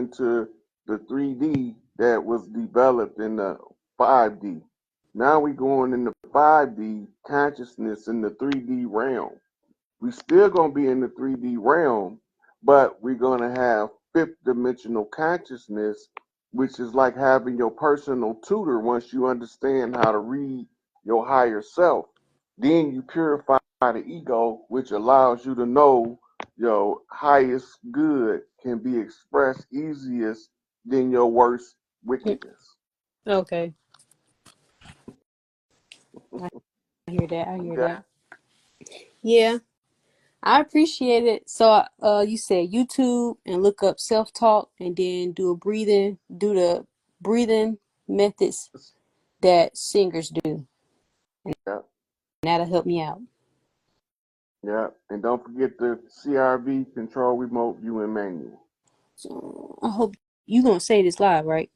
into the 3D that was developed in the 5D. Now we going in the 5D consciousness in the 3D realm. We still gonna be in the 3D realm, but we're gonna have fifth dimensional consciousness, which is like having your personal tutor. Once you understand how to read your higher self, then you purify the ego, which allows you to know your highest good can be expressed easiest than your worst wickedness. Okay. I hear that. I hear Okay? that. Yeah, I appreciate it. So, you said YouTube and look up self-talk and then do the breathing methods that singers do. And Yeah, that'll help me out. yeah. And don't forget the CRV control remote view and manual. So, I hope you gonna say this live, right?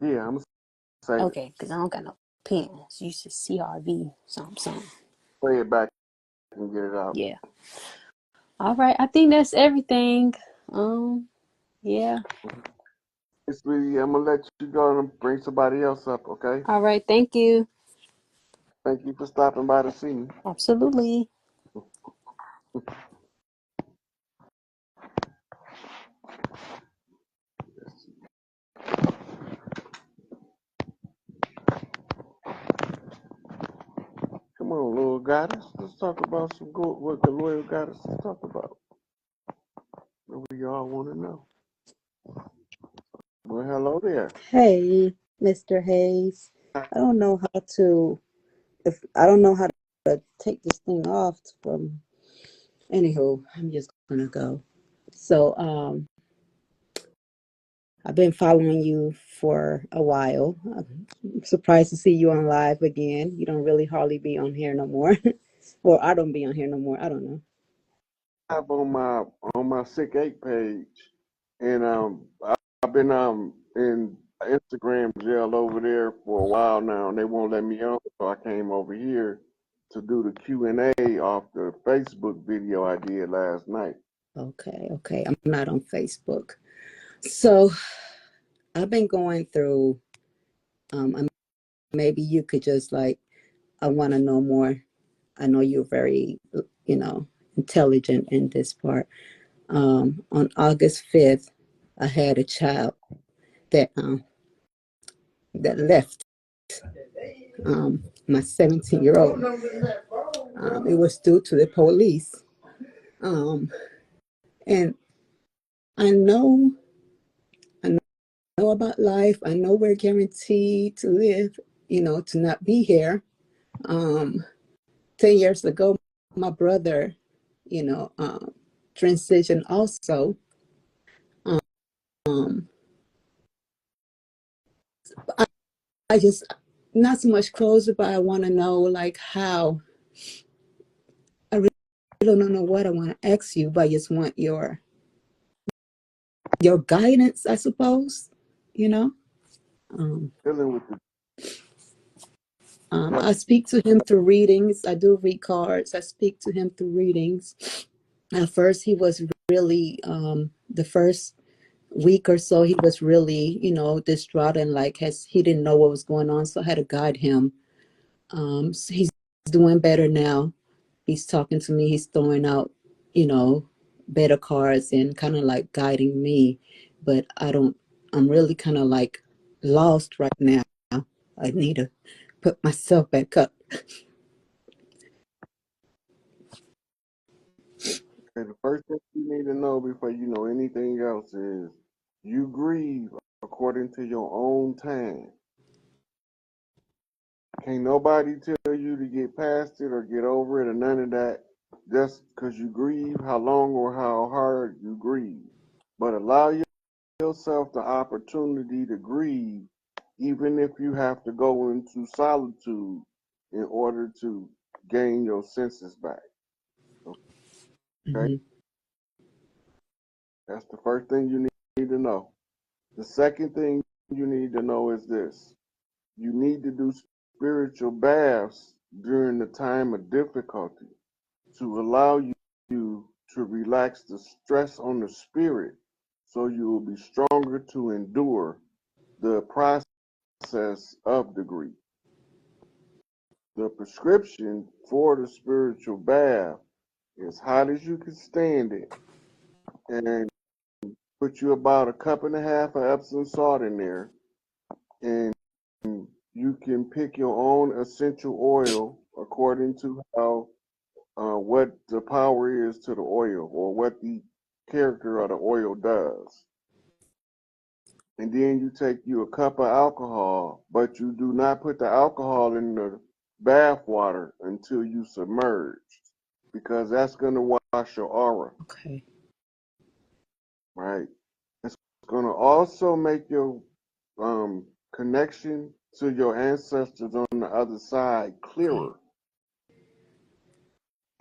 Yeah, I'm gonna save it. Okay, because I don't got no pens. You said CRV, something. Play it back and get it out. Yeah. All right. I think that's everything. Yeah. Sweetie, I'm gonna let you go and bring somebody else up, okay? All right. Thank you. Thank you for stopping by to see me. Absolutely. Come on, little goddess. Let's talk about what the loyal goddess is talking about. What we all want to know. Well, hello there. Hey, Mr. Hayes. I don't know how to I don't know how to take this thing off from anywho, I'm just gonna go. So I've been following you for a while. I'm surprised to see you on live again. You don't really hardly be on here no more. Or I don't be on here no more. I don't know. I'm on my SikApe page, and I've been in Instagram jail over there for a while now, and they won't let me on, so I came over here to do the Q&A off the Facebook video I did last night. Okay. I'm not on Facebook. So I've been going through maybe you could just like I want to know more. I know you're very, intelligent in this part. On August 5th, I had a child that that left. My 17-year-old. It was due to the police. And I know, I know about life. I know we're guaranteed to live. To not be here. 10 years ago, my brother, you know, um, transitioned also. Um, I, I just not so much closer, but I want to know like how. I really don't know what I want to ask you, but I just want your guidance, I suppose. You know, um, Dealing with the I speak to him through readings. I do read cards. I speak to him through readings. At first, he was really the first week or so. He was really, distraught and like he didn't know what was going on. So I had to guide him. So he's doing better now. He's talking to me. He's throwing out, better cards and kind of like guiding me. But I'm really kind of like lost right now. I need to put myself back up. And the first thing you need to know before you know anything else is you grieve according to your own time. Can't nobody tell you to get past it or get over it or none of that just because you grieve, how long or how hard you grieve. But allow yourself the opportunity to grieve, even if you have to go into solitude in order to gain your senses back. Okay? Hmm. That's the first thing you need to know. The second thing you need to know is this: you need to do spiritual baths during the time of difficulty to allow you to relax the stress on the spirit so you will be stronger to endure the process of the grief. The prescription for the spiritual bath is hot as you can stand it, and put you about a cup and a half of Epsom salt in there, and you can pick your own essential oil according to how what the power is to the oil or what the character of the oil does. And then you take you a cup of alcohol, but you do not put the alcohol in the bath water until you submerge, because that's going to wash your aura, Okay. right? It's going to also make your connection to your ancestors on the other side Okay. clearer.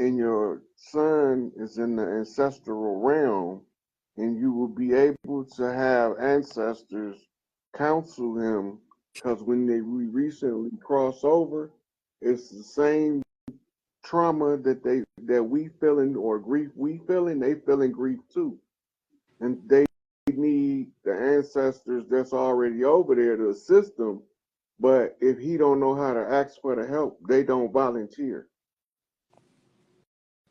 And your son is in the ancestral realm, and you will be able to have ancestors counsel him, because when we recently cross over, it's the same trauma that we feeling, or grief we feeling, they feeling grief too, and they need the ancestors that's already over there to assist them. But if he don't know how to ask for the help, they don't volunteer.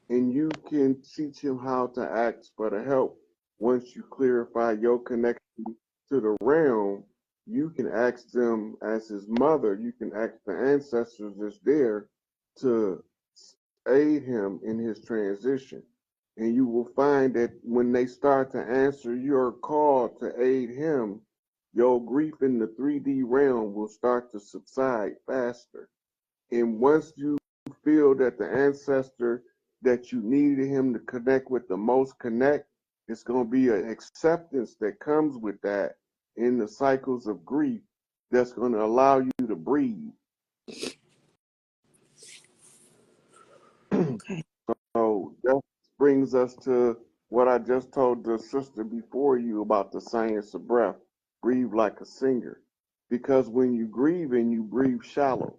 And you can teach him how to ask for the help. Once you clarify your connection to the realm, you can ask them as his mother, you can ask the ancestors that's there to aid him in his transition. And you will find that when they start to answer your call to aid him, your grief in the 3D realm will start to subside faster. And once you feel that the ancestor that you needed him to connect with the most connect, it's going to be an acceptance that comes with that in the cycles of grief that's going to allow you to breathe. Okay. So that brings us to what I just told the sister before you about the science of breath. Breathe like a singer. Because when you grieve and you breathe shallow,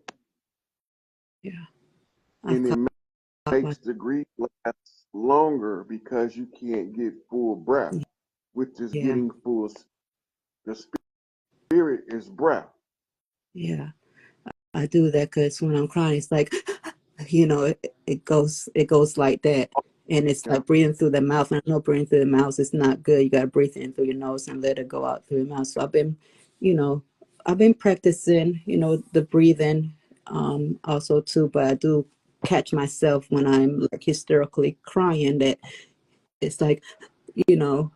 Yeah. I've and it caught my. makes the grief last longer because you can't get full breath, which is Yeah. getting full. The spirit is breath. Yeah. I do that because when I'm crying, it's like, it goes like that. And it's Yeah. like breathing through the mouth. And I know breathing through the mouth is not good. You got to breathe in through your nose and let it go out through your mouth. So you know, I've been practicing, the breathing also too, but I do catch myself when I'm like hysterically crying that it's like, you know,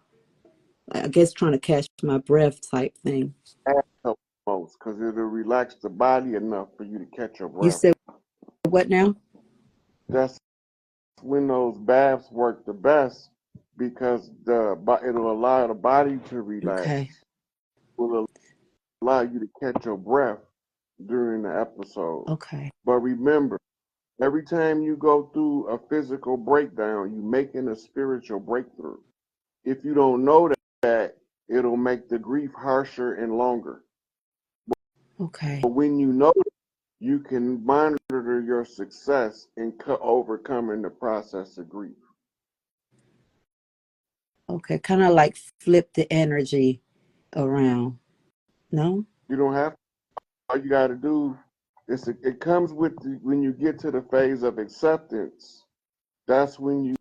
I guess trying to catch my breath type thing. That helps most because it'll relax the body enough for you to catch your You breath. said what now? That's when those baths work the best, because it'll allow the body to relax. Okay. Will allow you to catch your breath during the episode. Okay. But remember, every time you go through a physical breakdown, you're making a spiritual breakthrough. If you don't know that, it'll make the grief harsher and longer. Okay. But when you know it, you can monitor your success in overcoming the process of grief. Okay. Kind of like flip the energy around. No? You don't have to. All you got to do is it comes with when you get to the phase of acceptance. That's when you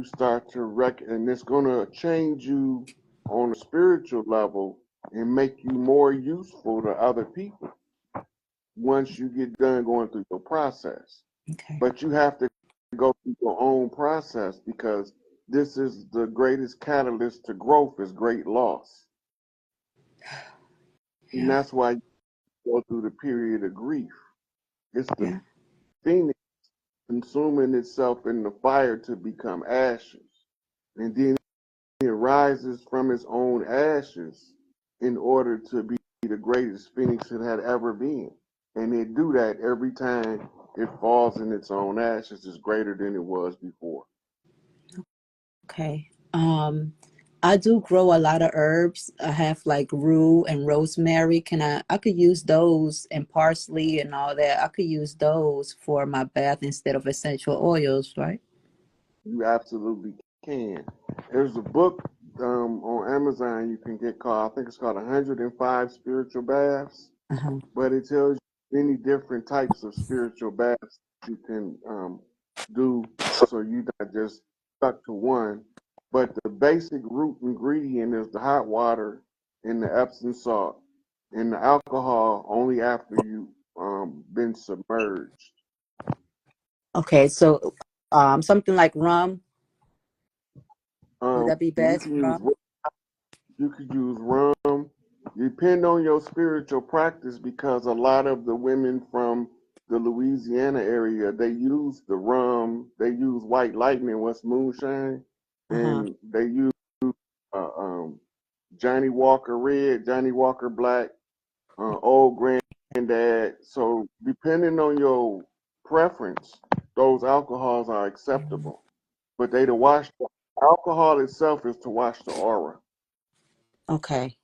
start to and it's going to change you on a spiritual level and make you more useful to other people once you get done going through your process. Okay. But you have to go through your own process, because this is the greatest catalyst to growth is great loss. And Yeah. that's why you go through the period of grief. It's the Yeah. phoenix consuming itself in the fire to become ashes. And then it rises from its own ashes in order to be the greatest phoenix it had ever been. And it do that every time it falls in its own ashes is greater than it was before. Okay. I do grow a lot of herbs. I have like rue and rosemary. I could use those, and parsley and all that. I could use those for my bath instead of essential oils, right? You absolutely can. There's a book on Amazon you can get called, I think it's called 105 spiritual baths, Uh-huh. but it tells you many different types of spiritual baths you can do, so you're not just stuck to one. But the basic root ingredient is the hot water and the Epsom salt, and the alcohol only after you been submerged. Okay, so something like rum, would that be You best? can use Rum? rum. Depend on your spiritual practice, because a lot of the women from the Louisiana area, they use the rum. They use white lightning, what's moonshine, Uh-huh. and they use Johnny Walker Red, Johnny Walker Black, Old Granddad. So depending on your preference, those alcohols are acceptable. But they to wash the alcohol itself is to wash the aura. Okay.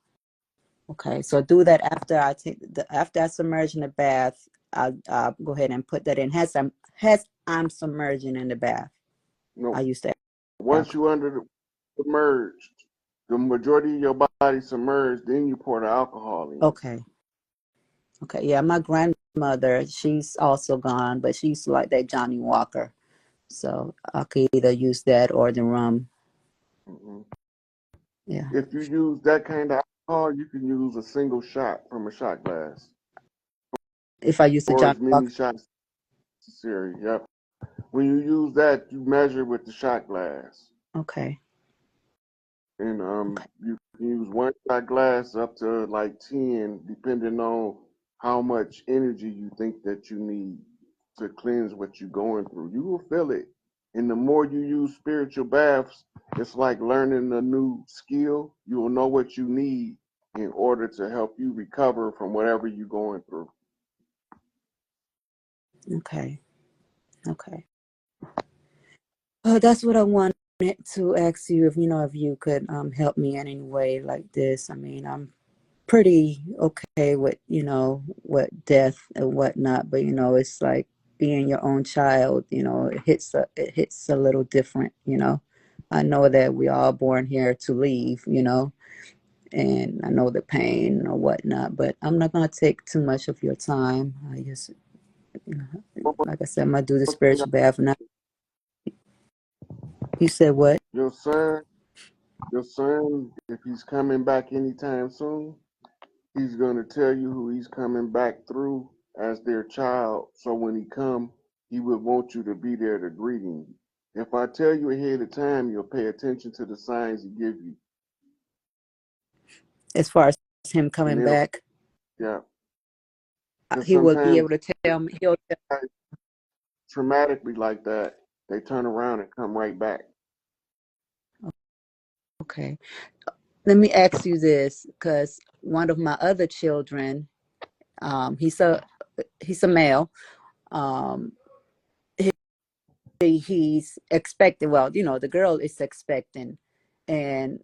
Okay. So do that after I take after I submerge in the bath. I'll go ahead and put that in. Has I'm submerging in the bath. You know, I use that once alcohol. you under the submerged, the majority of your body submerged, then you pour the alcohol in. Okay. Okay. Yeah, my grandmother, she's also gone, but she used to like that Johnny Walker. So I could either use that or the rum. Hmm. Yeah. If you use that kind of alcohol, you can use a single shot from a shot glass, If I use the or Johnny as many Walker. shots as necessary. Yep. When you use that, you measure with the shot glass. Okay. And Okay. you can use one shot glass up to like 10, depending on how much energy you think that you need to cleanse what you're going through. You will feel it. And the more you use spiritual baths, it's like learning a new skill. You will know what you need in order to help you recover from whatever you're going through. Okay. Okay. That's what I wanted to ask you, if if you could help me in any way like this. I mean, I'm pretty okay with what death and whatnot, but it's like being your own child. It hits a little different. I know that we all born here to leave. And I know the pain or whatnot, but I'm not gonna take too much of your time. I just, you know, like I said, I'm gonna do the spiritual bath. And you said what? Your son, your son, if he's coming back anytime soon, he's going to tell you who he's coming back through as their child. So when he come, he would want you to be there to greet him. If I tell you ahead of time, you'll pay attention to the signs he give you, As far as him and coming it'll, back, yeah. Because he will be sometimes able to tell me. He'll traumatically like that, they turn around and come right back. Okay. Let me ask you this, because one of my other children, he's a male. Um, he's expecting. Well, the girl is expecting, and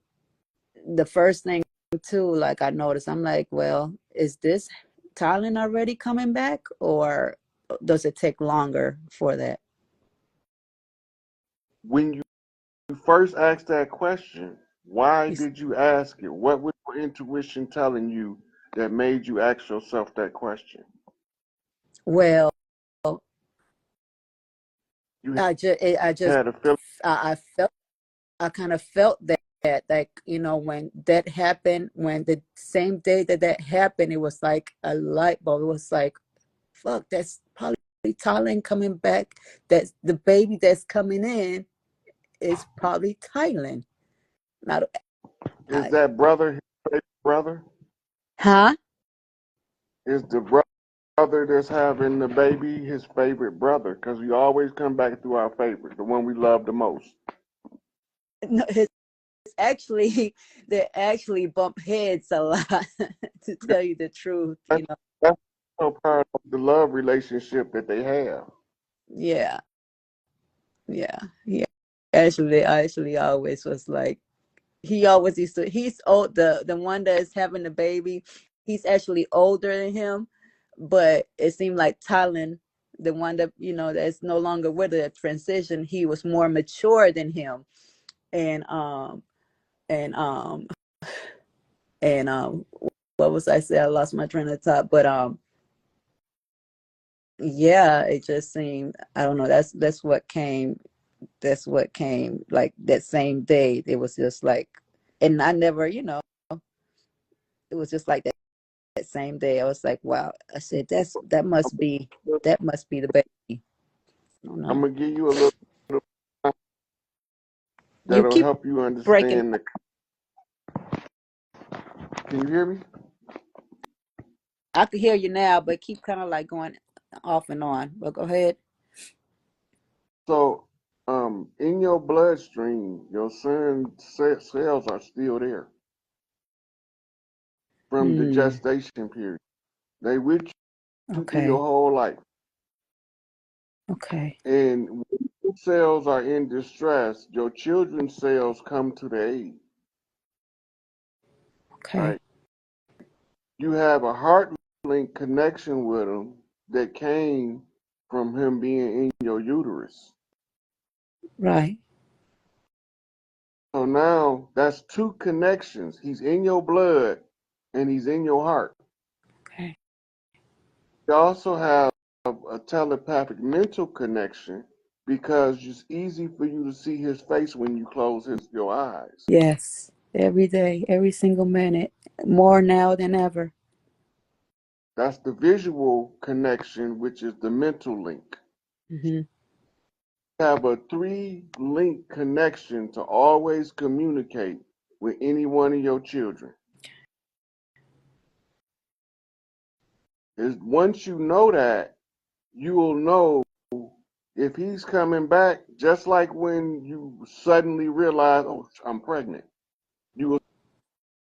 the first thing too, like I noticed, I'm like, well, is this Thailand already coming back, or does it take longer for that? When you first asked that question, why He's did you ask it? What was your intuition telling you that made you ask yourself that question? well, You I just had a feeling. I felt I kind of felt that, like, when that happened, when the same day that happened, it was like a light bulb. It was like, fuck, that's probably Thailand coming back. That's the baby that's coming in is probably Thailand. Not, Is I, that brother his favorite brother? huh? Is the brother that's having the baby his favorite brother? Because we always come back to our favorite, the one we love the most. No, it's actually they actually bump heads a lot, to tell you the truth. That's no part of the love relationship that they have. Yeah, yeah, yeah. Actually always was like, he always used to. He's old. The one that is having the baby, he's actually older than him, but it seemed like Talon, the one that that's no longer with the transition, he was more mature than him, and and and what was I say? I lost my train of thought, but yeah, it just seemed, I don't know, that's what came, like that same day. It was just like, and I never, it was just like that same day. I was like, wow. I said, that must be the baby. I don't I'm know. gonna give you a little You that'll keep help you breaking. understand the. Can you hear me? I could hear you now, but keep kind of like going off and on. But go ahead. So, in your bloodstream, your cells are still there from the Hmm. gestation period. They with you through your Okay. whole life. Okay. And when your cells are in distress, your children's cells come to the aid, Okay. right? You have a heart link connection with him that came from him being in your uterus. Right. So now that's two connections. He's in your blood and he's in your heart. Okay. You also have a telepathic mental connection because it's easy for you to see his face when you close your eyes. Yes. Every day, every single minute, more now than ever. That's the visual connection, which is the mental link. Hmm. You have a three-link connection to always communicate with any one of your children. Is once you know that, you will know if he's coming back, just like when you suddenly realize, oh, I'm pregnant. You will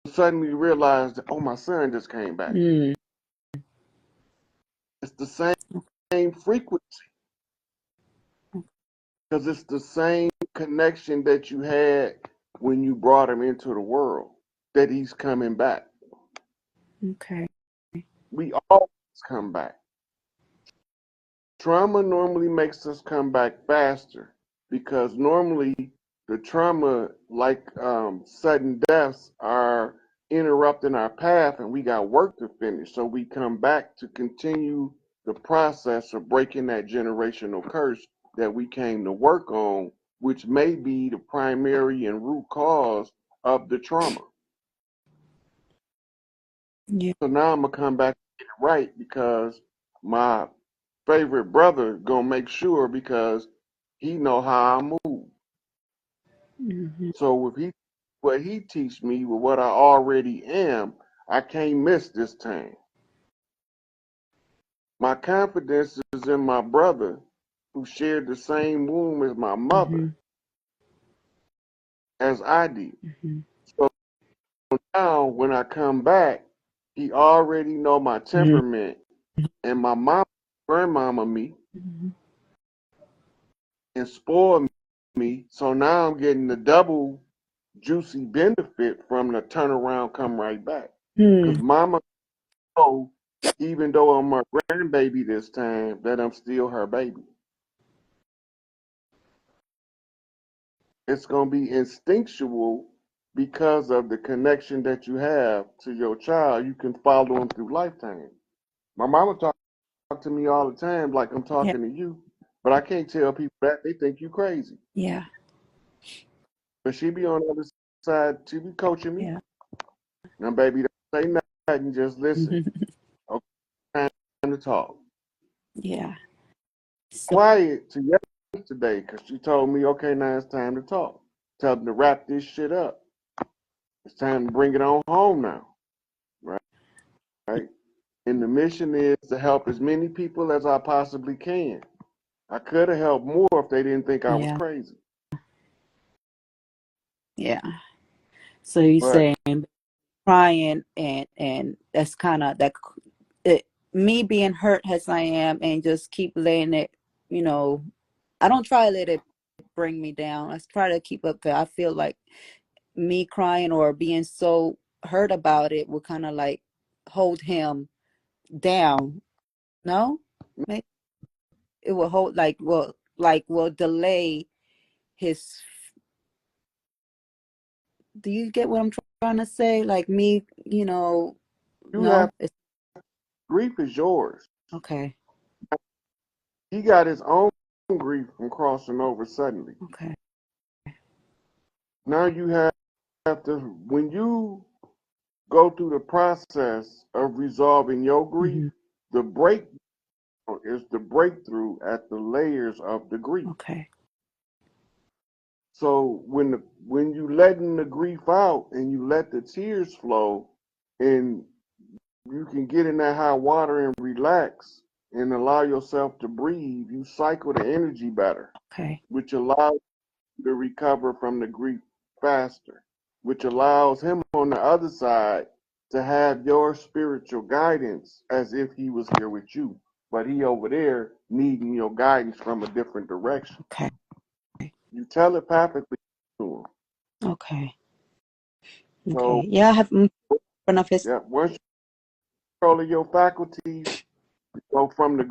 suddenly realize that, oh, my son just came back. Mm. It's the same frequency because it's the same connection that you had when you brought him into the world, that he's coming back. Okay. We always come back. Trauma normally makes us come back faster because normally the trauma, like sudden deaths, are interrupting our path and we got work to finish. So we come back to continue the process of breaking that generational curse that we came to work on, which may be the primary and root cause of the trauma. Yeah. So now I'm gonna come back and get it right because my favorite brother gonna make sure because he know how I move. Hmm. So if he what he teach me with what I already am, I can't miss this time. My confidence is in my brother who shared the same womb as my Hmm. mother as I did. Hmm. So now when I come back, he already know my Hmm. temperament and my mom grandmama me Hmm. and spoil me. So now I'm getting the double juicy benefit from the turnaround come right back. Because Hmm. mama know, even though I'm her grandbaby this time, that I'm still her baby. It's going to be instinctual because of the connection that you have to your child. You can follow them through lifetime. My mama talk to me all the time like I'm Yeah. talking to you, but I can't tell people that. They think you crazy. Yeah. But she be on the other side. She be coaching me. Yeah. Now, baby, don't say nothing. Just listen. Hmm. Okay, time to talk. Yeah. So, Quiet to yesterday because she told me, okay, now it's time to talk. Tell them to wrap this shit up. It's time to bring it on home now, right? Right? And the mission is to help as many people as I possibly can. I could have helped more if they didn't think I was yeah. crazy. Yeah. So you But saying crying, and that's kind of that, it, me being hurt as I am, and just keep letting it, you know, I don't try to let it bring me down. I try to keep up. I feel like me crying or being so hurt about it will kind of like hold him down. No, maybe it will hold, like will delay his Do you get what I'm trying to say? Like me, you know, You have no? It's grief is yours. okay. He got his own grief from crossing over suddenly. Okay. Now you have to, when you go through the process of resolving your grief, Mm-hmm. the break is the breakthrough at the layers of the grief. Okay. So when you letting the grief out and you let the tears flow, and you can get in that high water and relax and allow yourself to breathe, you cycle the energy better, Okay. which allows you to recover from the grief faster, which allows him on the other side to have your spiritual guidance as if he was here with you, but he over there needing your guidance from a different direction. Okay. You telepathically to him. Okay. So Okay. Yeah, I have one of his. yeah, once you control your faculties, you go from the